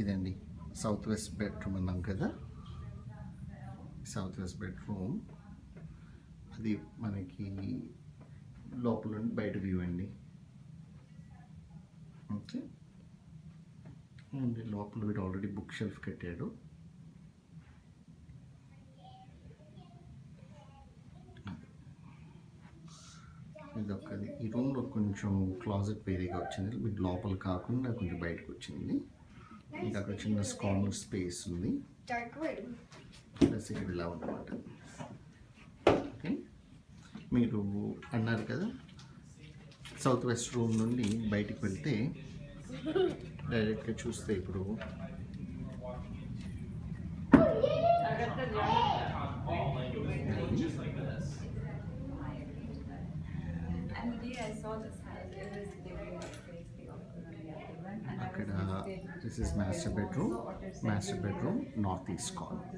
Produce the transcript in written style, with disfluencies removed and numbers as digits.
ఇదండి south west bedroom అన్నాం కదా. సౌత్ వెస్ట్ బెడ్రూమ్ అది మనకి లోపల నుండి బయట వ్యూ అండి. ఓకే, అండ్ లోపల వీడు ఆల్రెడీ బుక్ షెల్ఫ్ కట్టాడు. ఇదొక్కది. ఈ రూమ్లో కొంచెం క్లాజెట్ వేరేగా వచ్చింది, వీటి లోపల కాకుండా కొంచెం బయటకు వచ్చింది. ఇంకా అక్కడ చిన్న కార్నర్ స్పేస్ ఉంది, ప్లస్ ఇక్కడ ఇలా ఉందన్నమాట. ఓకే, మీరు అన్నారు కదా సౌత్ వెస్ట్ రూమ్ నుండి బయటికి వెళ్తే డైరెక్ట్గా చూస్తే ఇప్పుడు అక్కడ this is master bedroom north east corner.